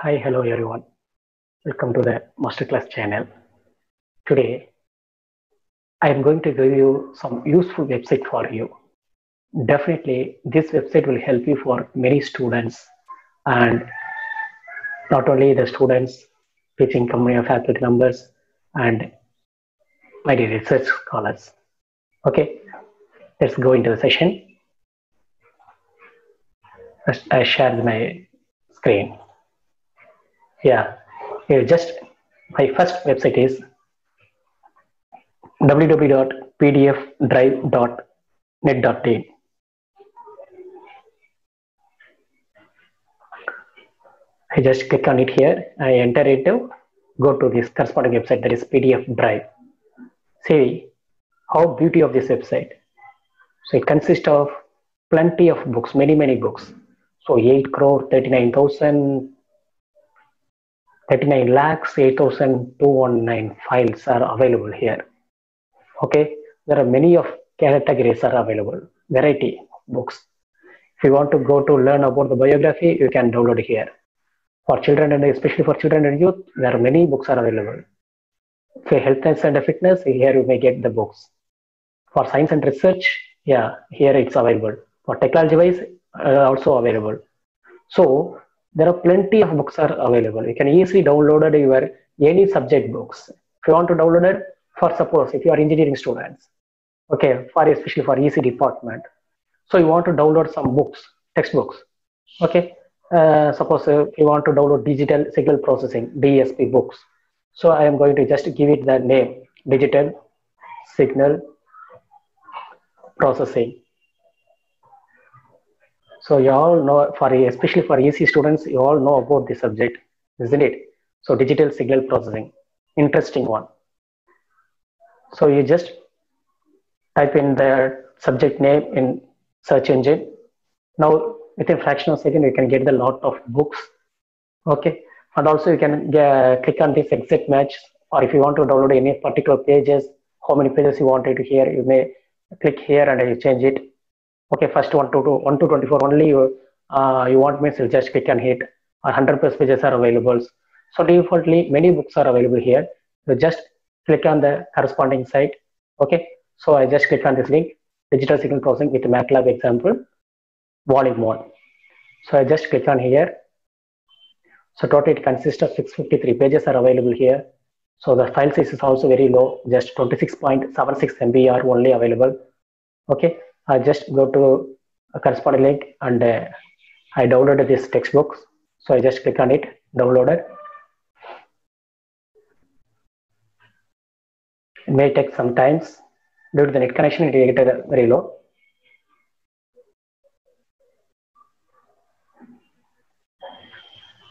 Hi, hello everyone. Welcome to the Masterclass channel. Today, I am going to give you some useful website for you. Definitely, this website will help you for many students and not only the students, teaching company of faculty members and my dear research scholars. Okay, let's go into the session. First, I share my screen. Yeah, here just my first website is www.pdfdrive.net.in. I just click on it here. I enter it to go to this corresponding website, that is PDF Drive. See how beauty of this website. So it consists of plenty of books, many books. So 8 crore 39,000 39 lakhs 8,219 files are available here. Okay, there are many of categories are available, variety of books. If you want to go to learn about the biography, you can download here. For children and especially for children and youth, there are many books are available. For health and fitness, here you may get the books. For science and research, yeah, here it's available. For technology wise, also available. So there are plenty of books are available. You can easily download your any subject books. If you want to download it, for suppose if you are engineering students, okay, for especially for EC department, so you want to download some books, textbooks, okay. Suppose you want to download digital signal processing DSP books. So I am going to just give it the name digital signal processing. So you all know, for especially for EC students, you all know about the subject, isn't it? So digital signal processing, interesting one. So you just type in the subject name in search engine. Now within fraction of a second, you can get the lot of books. Okay, and also you can click on this exact match, or if you want to download any particular pages, how many pages you wanted to hear, you may click here and you change it. Okay, first 1 to 24 only you want means you just click and hit, or 100 plus pages are available. So defaultly many books are available here. You just click on the corresponding site. Okay, so I just click on this link, digital signal processing with MATLAB example volume 1. So I just click on here. So total it consists of 653 pages are available here. So the file size is also very low, just 26.76 MB are only available. Okay, I just go to a corresponding link and I downloaded this textbook. So I just click on it, downloaded. It may take some times due to the net connection, it will get very low.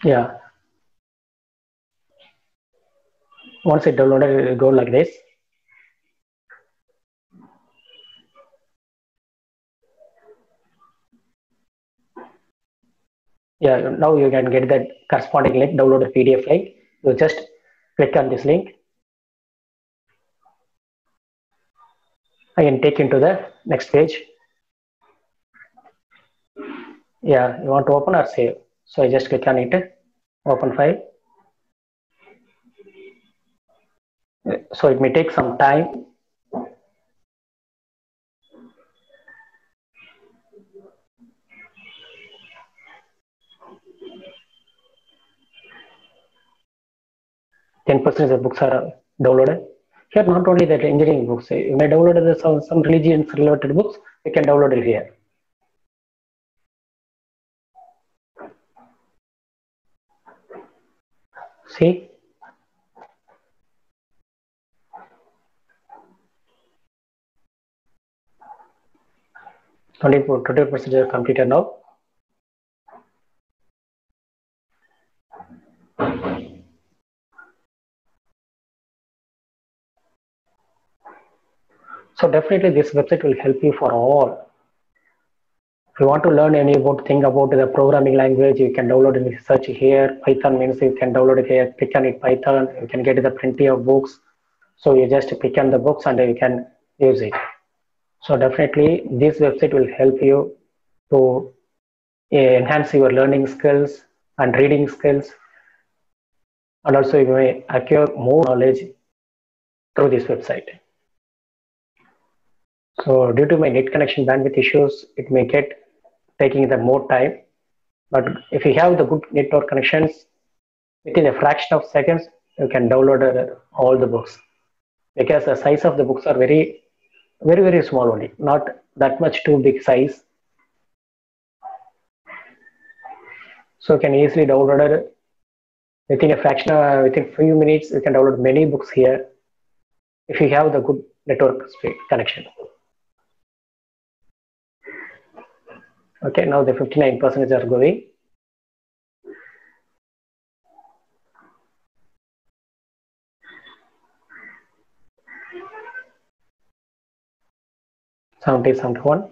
Yeah. Once it downloaded, it will go like this. Yeah, now you can get that corresponding link, download the PDF link. You just click on this link. I can take into the next page. Yeah, you want to open or save. So I just click on it, open file. So it may take some time. %10 of books are downloaded. Here, not only that engineering books, you may download some religions related books, you can download it here. See? %20 are completed now. So definitely this website will help you for all. If you want to learn any thing about the programming language, you can download it, search here. Python means you can download it here, click on it Python, you can get the plenty of books. So you just click on the books and you can use it. So definitely this website will help you to enhance your learning skills and reading skills and also you may acquire more knowledge through this website. So due to my net connection bandwidth issues, it may get taking the more time. But if you have the good network connections, within a fraction of seconds, you can download all the books, because the size of the books are very small only, not that much too big size. So you can easily download it within a fraction, within few minutes, you can download many books here if you have the good network speed connection. Okay, now the 59% are going. Seventy, 71.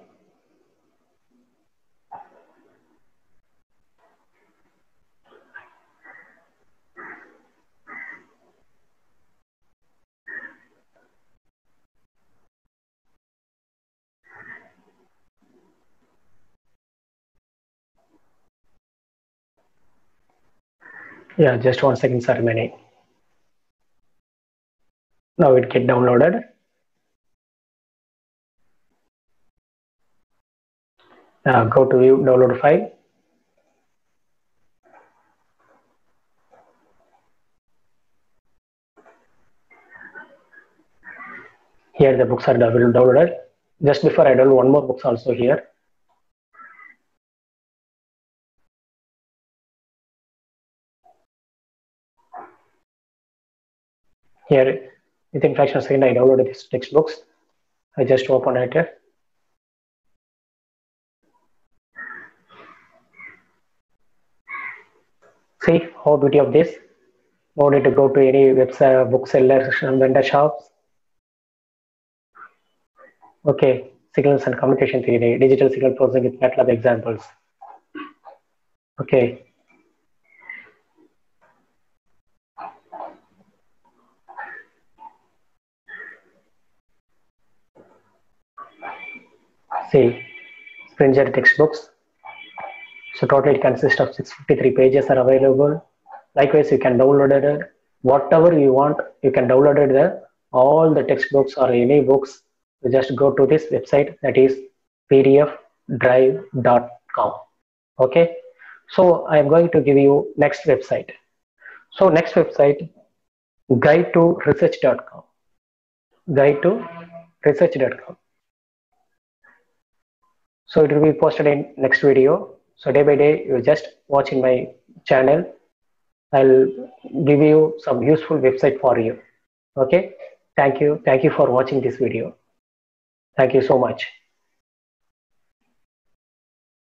Yeah, just 1 second are remaining. Now it get downloaded. Go to view download file. Here the books are downloaded. Just before I download one more books also here. Here within fraction of a second I downloaded these textbooks. I just open it here. See how beauty of this. No need to go to any website, bookseller, vendor shops. Okay, signals and communication theory, digital signal processing with MATLAB examples. Okay. See, Springer textbooks. So totally it consists of 653 pages are available. Likewise, you can download it whatever you want. You can download it there. All the textbooks or any books. You just go to this website, that is pdfdrive.com. Okay. So I am going to give you next website. So next website, guide to research.com. Guide to research.com. So it will be posted in next video. So day by day, you just watch in my channel. I'll give you some useful website for you. Okay. Thank you. Thank you for watching this video. Thank you so much.